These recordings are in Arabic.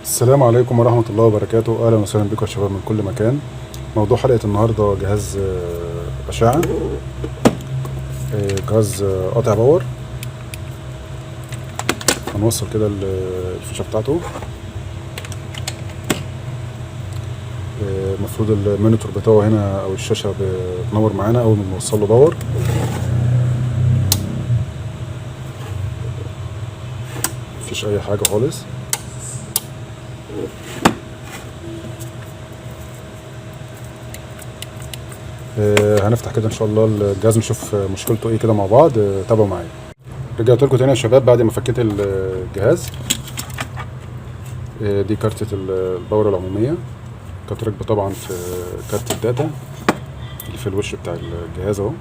السلام عليكم ورحمة الله وبركاته. أهلا وسهلا بكم يا شباب من كل مكان. موضوع حلقة النهاردة جهاز أشعة، جهاز قاطع باور. هنوصل كده الفيشة بتاعته. المفروض المونيتور بتاعه هنا أو الشاشة بتنور معانا أول ما بنوصل له باور. مفيش أي حاجة خالص. هنفتح كده ان شاء الله الجهاز نشوف مشكلته ايه كده مع بعض. تابعوا معايا. رجعت لكم تاني يا شباب بعد ما فكيت الجهاز. دي كارتة الباور العمومية، كانت راكبة طبعا في كارت الداتا اللي في الوش بتاع الجهاز اهو.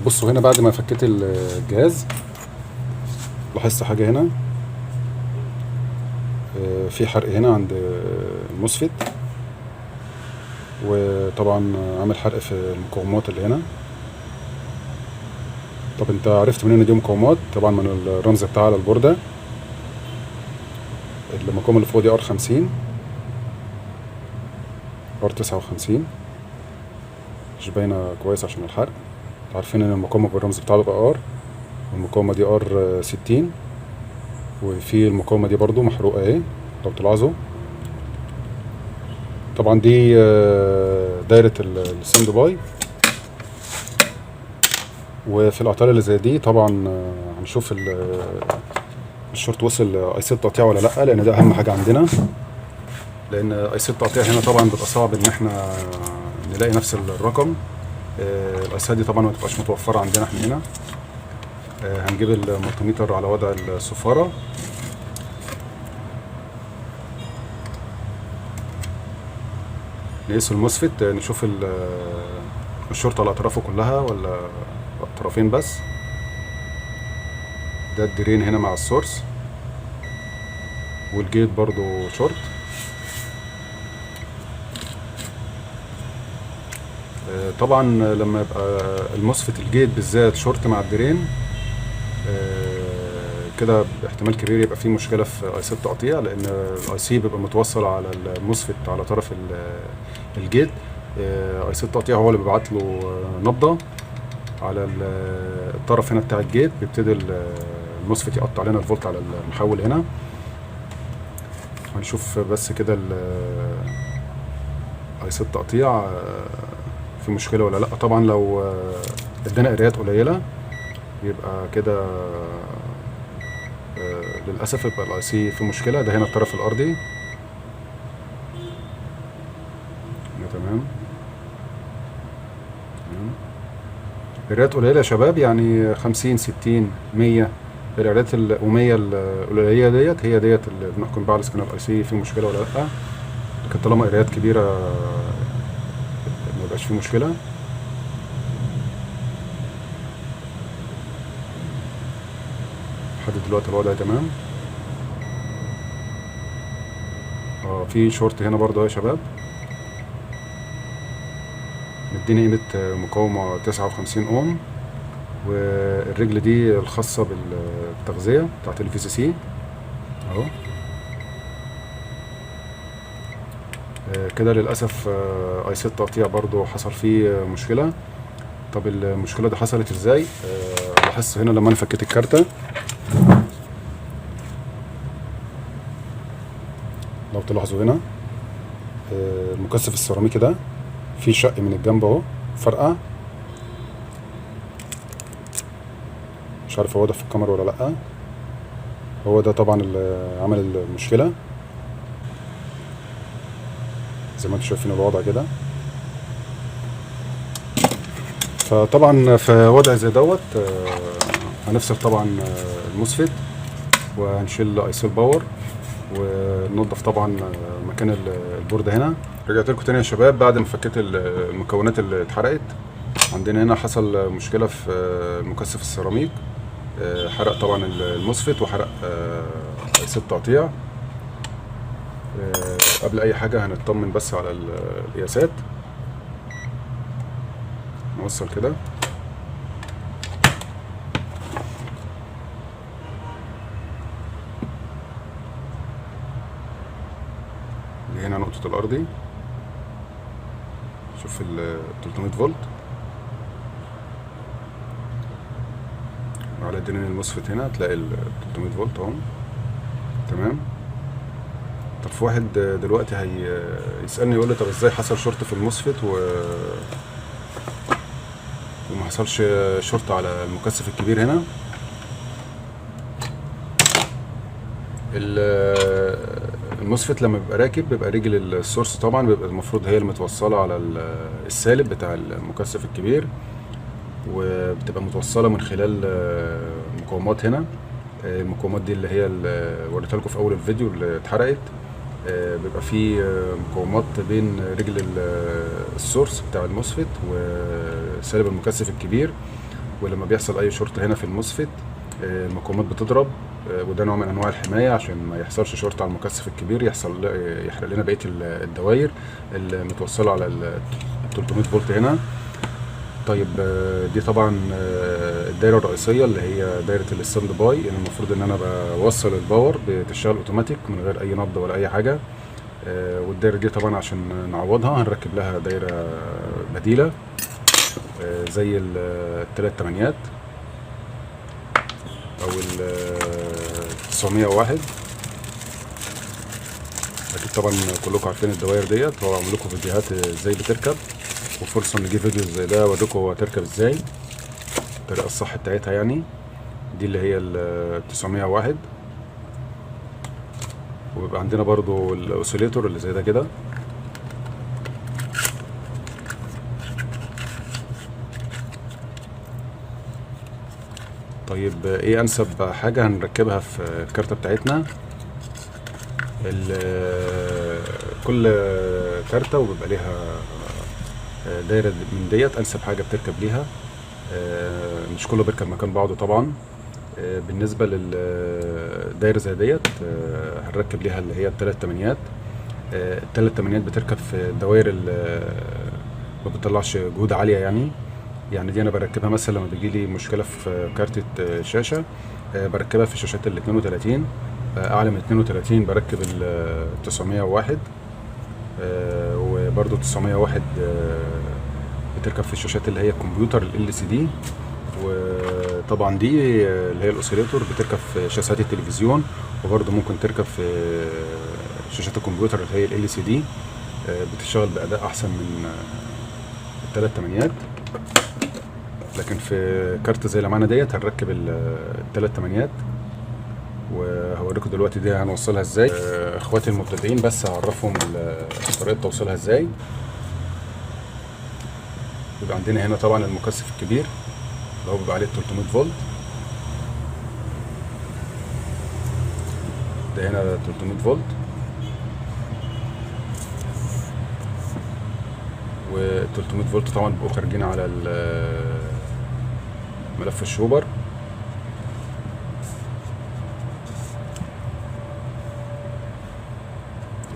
بصوا هنا بعد ما فكيت الجهاز لاحظت حاجة هنا. في حرق هنا عند الموسفيت، وطبعا عامل حرق في المقاومات اللي هنا. طب انت عرفت منين ان دي مقاومات؟ طبعا من الرمز بتاعها على البوردة. المقاومة اللي فوق دي R50 R59، مش باينة كويس عشان الحرق. عارفين ان المقاومة بالرمز بتاعها بقى R، والمقاومة دي R60، وفي المقاومة دي برضو محروقة اهي لو تلاحظوا. طبعا دي دايرة الساند باي. وفي الاعطال اللي زي دي طبعا هنشوف الشورت وصل ايسي تقطيع ولا لا، لان ده اهم حاجة عندنا. لان ايسي التقطيع هنا طبعا بيبقى صعب ان احنا نلاقي نفس الرقم. الايسات دي طبعا ما تبقاش متوفرة عندنا احنا هنا. هنجيب المالتيميتر على وضع الصفارة. نقيس الموسفيت، نشوف الشورت على اطرافه كلها ولا طرفين بس. ده الدرين هنا مع السورس، والجيت برضو شورت. طبعا لما يبقى الموسفيت الجيت بالذات شورت مع الدرين، كده احتمال كبير يبقى فيه مشكله في اي سي التقطيع، لان الاي سي بيبقى متوصل على الموسفيت على طرف الجيت. اي سي التقطيع هو اللي بيبعت له نبضه على الطرف هنا بتاع الجيت، بيبتدي الموسفيت يقطع لنا الفولت على المحول هنا. هنشوف بس كده اي سي التقطيع في مشكله ولا لا. طبعا لو ادانا قرايات قليله يبقى كده للاسف يبقى الاي سي في مشكله. ده هنا الطرف الارضي تمام. قرايات قليله يا شباب، يعني 50 60 100. القرايات و100 القليله ديت هي ديت اللي بنحكم بيها على سكان الاي سي في مشكله ولا لا. لكن طالما قرايات كبيره ما يبقاش في مشكله. لحد دلوقتي الوضع تمام. في شورت هنا برضه يا شباب، مديني قيمة مقاومة 59 اوم، والرجل دي الخاصة بالتغذية بتاعت الفي سي سي اهو. كده للأسف اي سي التقطيع برضو حصل فيه مشكلة. طب المشكلة دي حصلت ازاي؟ لاحظت هنا لما انا فكيت الكارتة، لو تلاحظوا هنا المكثف السيراميكي ده في شق من الجنب اهو فرقع. مش عارف هو ده في الكاميرا ولا لا. هو ده طبعا اللي عمل المشكله، زي ما انتم شايفين الوضع كده. فطبعا في وضع زي دوت هنفصل طبعا الموسفيت، وهنشيل ايسي الباور، وننضف طبعا مكان البورده هنا. رجعت لكم تاني يا شباب بعد ما فكيت المكونات اللي اتحرقت. عندنا هنا حصل مشكله في مكثف السيراميك، حرق طبعا الموسفيت وحرق ايسي التقطيع. قبل اي حاجه هنطمن بس على القياسات. نوصل كده. دي هنا نقطة الأرضي، شوف ال 300 فولت على درين الموسفيت. هنا تلاقي ال 300 فولت اهو. تمام. طب في واحد دلوقتي هيسألني يقول لي طب ازاي حصل شورت في الموسفيت وما حصلش شورت على المكثف الكبير هنا؟ الموسفيت لما بيبقى راكب بيبقى رجل السورس طبعا بيبقى المفروض هي المتوصله على السالب بتاع المكثف الكبير، وبتبقى متوصله من خلال مقاومات هنا. المقاومات دي اللي هي اللي وريتها لكم في اول الفيديو اللي اتحرقت. بيبقى في مقاومات بين رجل السورس بتاع الموسفيت وسالب المكثف الكبير، ولما بيحصل اي شورت هنا في الموسفيت المقاومات بتضرب، وده نوع من انواع الحمايه عشان ما يحصلش شورت على المكثف الكبير يحرق لنا بقيه الدوائر المتوصله على ال 300 فولت هنا. طيب دي طبعا الدايره الرئيسيه اللي هي دايره الستاند باي، اللي المفروض ان انا بوصل الباور بتشتغل اوتوماتيك من غير اي نبض ولا اي حاجه. والدايره دي طبعا عشان نعوضها هنركب لها دايره بديله زي الثلاث تمانيات او ال 901. اكيد طبعا كلكم عارفين الدوائر ديت، وهعمل لكم فيديوهات ازاي بتركب، وفرصه نجيب فيديو زي ده اوريكم هو هتركب ازاي الطريقه الصح بتاعتها يعني. دي اللي هي ال 901. وبيبقى عندنا برضو الاوسيليتور اللي زي ده كده. طيب ايه انسب حاجه هنركبها في الكارته بتاعتنا؟ كل كارته وبيبقى ليها دايره من ديت انسب حاجه بتركب ليها. مش كله بيركب مكان بعضه طبعا. بالنسبه للدايره زي ديت هنركب ليها اللي هي الثلاث تمانيات. الثلاث تمانيات بتركب في الدوائر اللي ما بتطلعش جهود عاليه يعني دي انا بركبها مثلا لما بيجي لي مشكله في كارتة شاشه، بركبها في شاشات ال 32. اعلى من 32 بركب ال 901. وبرده 901 بتركب في الشاشات اللي هي الكمبيوتر ال LCD. وطبعا دي اللي هي الاوسيليتور بتركب في شاشات التلفزيون، وبرده ممكن تركب في شاشات الكمبيوتر اللي هي ال LCD. بتشتغل باداء احسن من الثلاث تمانيات. لكن في كارت زي اللي معانا ديت هنركب الثلاث تمانيات، وهوريكم دلوقتي دي هنوصلها ازاي. اخواتي المبتدئين بس هعرفهم طريقه توصيلها ازاي. يبقى عندنا هنا طبعا المكثف الكبير اللي هو بيبقى عليه 300 فولت. ده هنا 300 فولت، و 300 فولت طبعا بيبقوا خارجين على ملف الشوبر.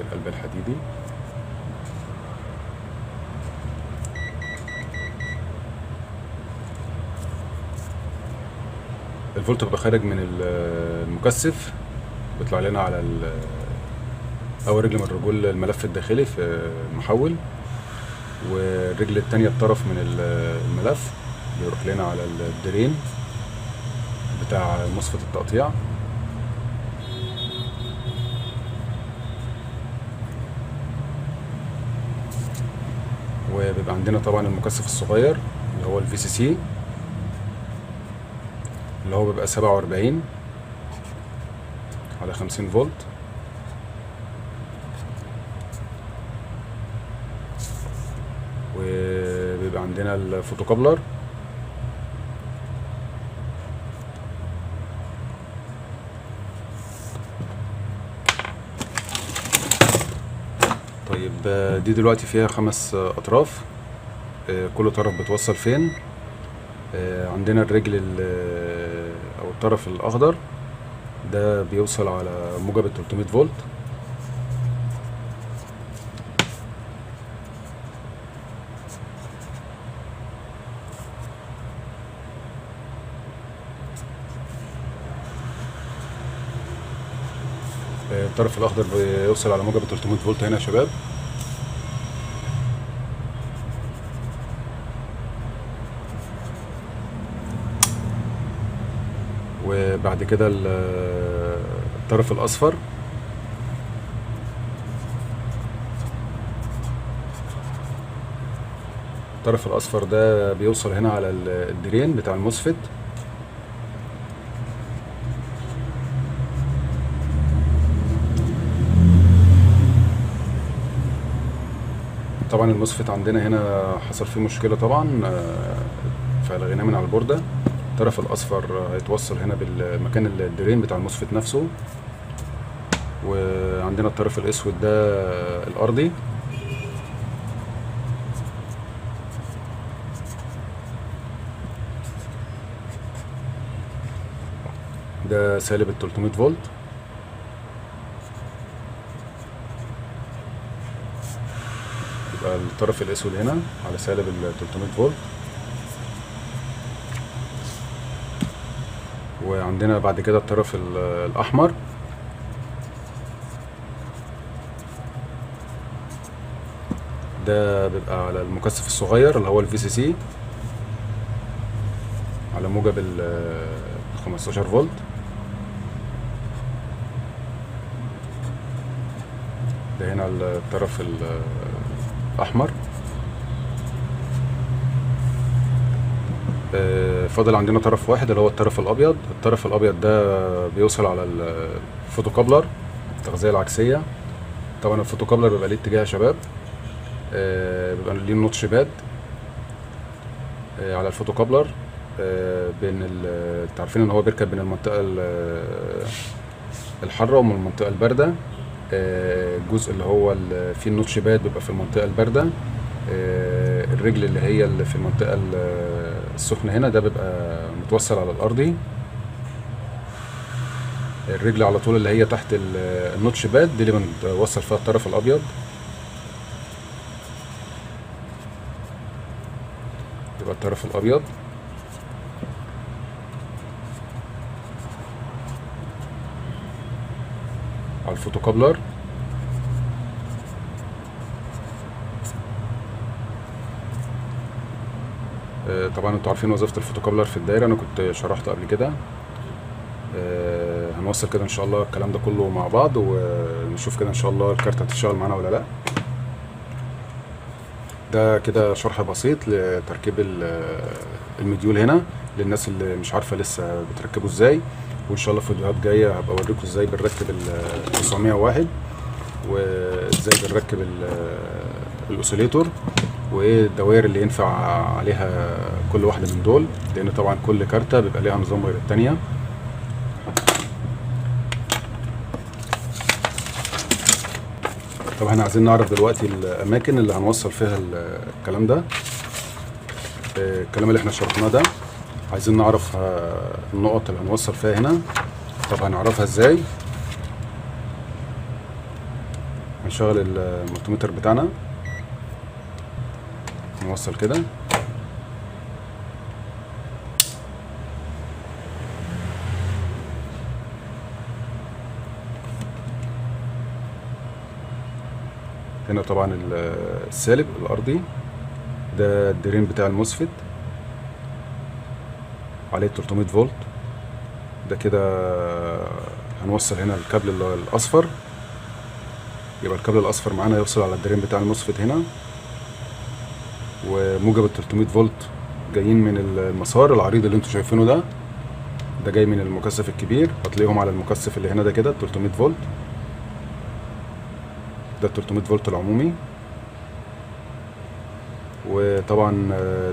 القلب الحديدي. الفولت بيبقى خارج من المكثف، بيطلع لنا على اول رجل من رجول الملف الداخلي في المحول، والرجل التانية الطرف من الملف بيروح لنا على الدرين بتاع مصفة التقطيع. وبيبقى عندنا طبعا المكثف الصغير اللي هو VCC اللي هو بيبقى 47 على 50 فولت. وبيبقى عندنا الفوتوكابلر طيب دي دلوقتي فيها 5 اطراف، كل طرف بتوصل فين. عندنا الرجل او الطرف الاخضر ده بيوصل على موجب 300 فولت. الطرف الاخضر بيوصل على موجب 300 فولت هنا يا شباب. وبعد كده الطرف الاصفر الطرف الاصفر ده بيوصل هنا على الدرين بتاع الموسفيت. طبعا الموسفيت عندنا هنا حصل فيه مشكله طبعا، فلغيناه من على البورده. الطرف الاصفر هيتوصل هنا بالمكان الدرين بتاع الموسفيت نفسه. وعندنا الطرف الاسود ده الارضي. ده سالب 300 فولت. يبقى الطرف الاسود هنا على سالب 300 فولت. وعندنا بعد كده الطرف الاحمر. ده بيبقى على المكثف الصغير اللي هو الفي سي سي على موجب 15 فولت. ده هنا الطرف الاحمر. فاضل عندنا طرف واحد اللي هو الطرف الابيض. الطرف الابيض ده بيوصل على الفوتوكابلر التغذيه العكسيه. طبعا الفوتوكابلر بيبقى ليه اتجاه يا شباب، بيبقى ليه نوتش باد على الفوتوكابلر. بين انتوا عارفين ان هو بيركب بين المنطقه الحاره ومن المنطقه البارده. الجزء اللي هو فيه النوتش باد بيبقى في المنطقه البارده. الرجل اللي هي اللي في المنطقه السخنه هنا ده بيبقى متوصل على الارضي. الرجل على طول اللي هي تحت النوتش باد دي اللي بنوصل فيها الطرف الابيض. يبقى الطرف الابيض. على الفوتوكابلر. طبعا انتوا عارفين وظيفه الفوتوكابلر في الدايره، انا كنت شرحته قبل كده. هنوصل كده ان شاء الله الكلام ده كله مع بعض ونشوف كده ان شاء الله الكارت هتشتغل معانا ولا لا. ده كده شرح بسيط لتركيب المديول هنا للناس اللي مش عارفه لسه بتركبه ازاي. وان شاء الله في فيديوهات جايه هبقى اوريكم ازاي بنركب ال 901 وازاي بنركب الاوسيليتور وايه الدوائر اللي ينفع عليها كل واحده من دول، لان طبعا كل كارته بيبقى ليها نظام غير الثانيه. طب احنا عايزين نعرف دلوقتي الاماكن اللي هنوصل فيها الكلام ده. الكلام اللي احنا شرحناه ده عايزين نعرف النقط اللي هنوصل فيها هنا. طب هنعرفها ازاي؟ هنشغل الملتيمتر بتاعنا، نوصل كده. هنا طبعا السالب الارضي ده الدرين بتاع الموسفيت عليه 300 فولت. ده كده هنوصل هنا الكابل اللي هو الاصفر. يبقى الكابل الاصفر معانا يوصل على الدرين بتاع الموسفيت هنا. وموجب 300 فولت جايين من المسار العريض اللي انتوا شايفينه ده. ده جاي من المكثف الكبير، هتلاقيهم على المكثف اللي هنا ده كده 300 فولت. ده 300 فولت العمومي. وطبعا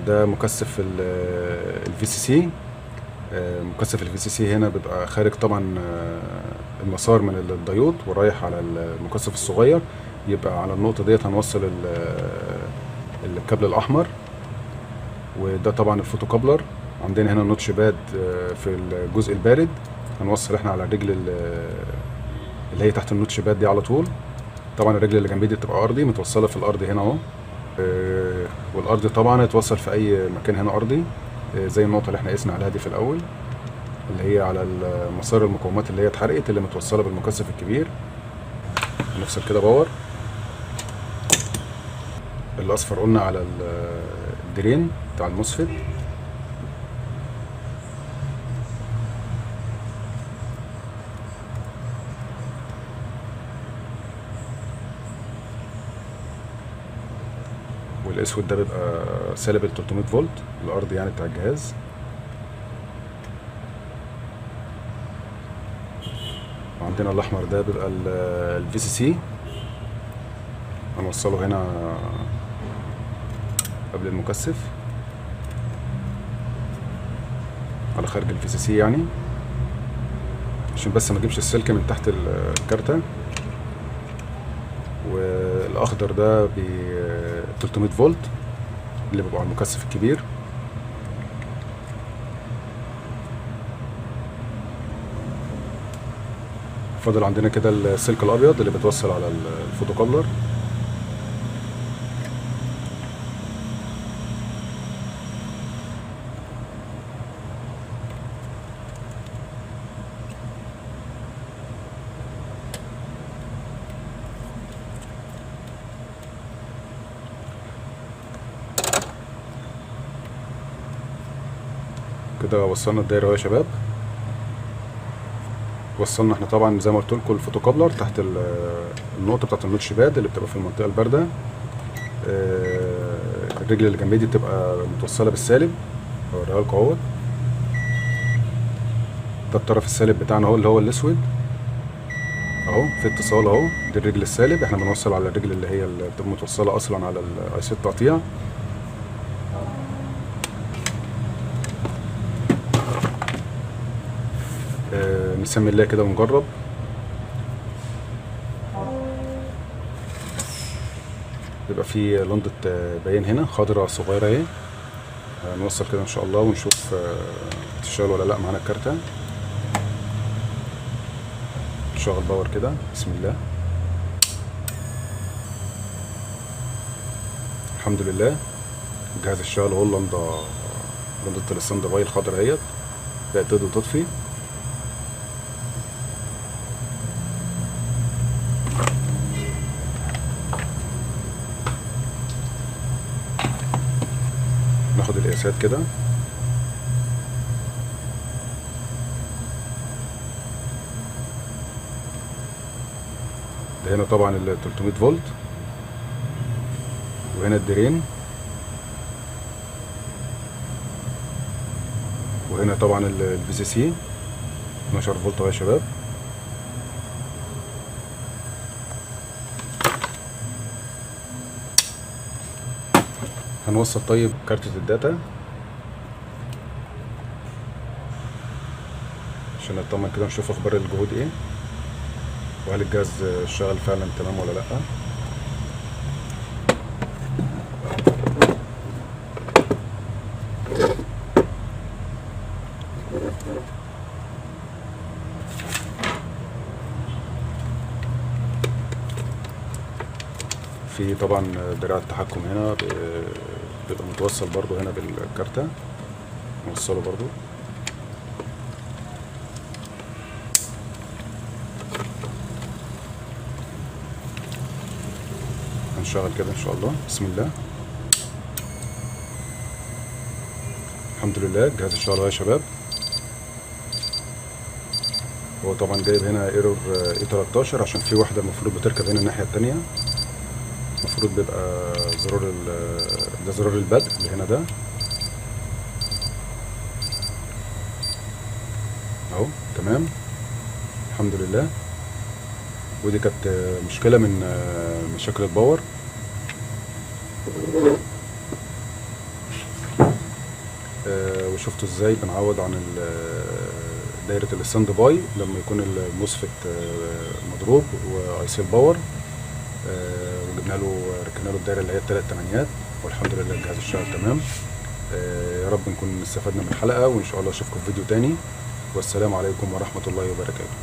ده مكثف الفي سي سي. مكثف الفي سي سي هنا بيبقى خارج طبعا المسار من الديود ورايح على المكثف الصغير. يبقى على النقطه ديت هنوصل الكابل الاحمر. وده طبعا الفوتوكابلر. عندنا هنا نوتش باد في الجزء البارد، هنوصل احنا على الرجل اللي هي تحت النوتش باد دي على طول. طبعا الرجل اللي جنبي دي بتبقى ارضي متوصله في الارض هنا اهو. والارض طبعا هيتوصل في اي مكان هنا ارضي، زي النقطه اللي احنا قسنا عليها دي في الاول اللي هي على مسار المقاومات اللي هي اتحرقت اللي متوصله بالمكثف الكبير. هنفصل كده باور. الاصفر قلنا على الدرين بتاع الموسفيت. والاسود ده بيبقى سالب ال 300 فولت الارض يعني بتاع الجهاز. وعندنا الاحمر ده بيبقى الفي سي سي، هنوصله هنا قبل المكثف على خارج الفي سي سي يعني، عشان بس ما اجيبش السلك من تحت الكارتة. والاخضر ده ب 300 فولت اللي بيبقى على المكثف الكبير. فاضل عندنا كده السلك الابيض اللي بيتوصل على الفوتوكابلر. كده وصلنا الدايره اهو يا شباب. وصلنا احنا طبعا زي ما قلت لكم الفوتوكابلر تحت النقطه بتاعت النوتش باد اللي بتبقى في المنطقه البارده. الرجل اللي جنبي دي بتبقى متوصله بالسالب، هوريها لكم اهوت. ده الطرف السالب بتاعنا اهو اللي هو الاسود اهو، في اتصال اهو. دي الرجل السالب، احنا بنوصل على الرجل اللي هي اللي بتبقى متوصله اصلا على الاي سي التقطيع. نسمي الله كده ونجرب. يبقى في لندة باين هنا خضرة صغيرة اهي. هنوصل كده ان شاء الله ونشوف تشتغل ولا لا معانا الكارتة. نشغل باور كده، بسم الله. الحمد لله الجهاز اشتغل اهو. لندة الستاند باي الخضرة اهيت بقت تقدر تطفي. ناخد القياسات كده. ده هنا طبعا ال 300 فولت، وهنا الدرين، وهنا طبعا الفي سي سي 12 فولت اهو يا شباب. هنوصل طيب كارتة الداتا عشان نطمن كده نشوف اخبار الجهود ايه، وهل الجهاز اشتغل فعلا تمام ولا لا. في طبعا دراع التحكم هنا بيبقى متوصل برضو هنا بالكارتة، نوصله برضو. هنشغل كده ان شاء الله، بسم الله. الحمد لله الجهاز اشتغل اهو يا شباب. هو طبعا جايب هنا ايرور اي 13 عشان في واحدة المفروض بتركب هنا الناحية التانية. المفروض بيبقى زرار ده زرار البدء اللي هنا ده اهو، تمام الحمد لله. ودي كانت مشكلة من مشاكل الباور. وشفتوا ازاي بنعوض عن دايرة الستاند باي لما يكون الموسفيت مضروب واي سي الباور. وجبنا له ركبنا له الدايره اللي هي الثلاث تمانيات، والحمد لله الجهاز اشتغل تمام. يا رب نكون استفدنا من الحلقه، وان شاء الله اشوفكم في فيديو تاني، والسلام عليكم ورحمه الله وبركاته.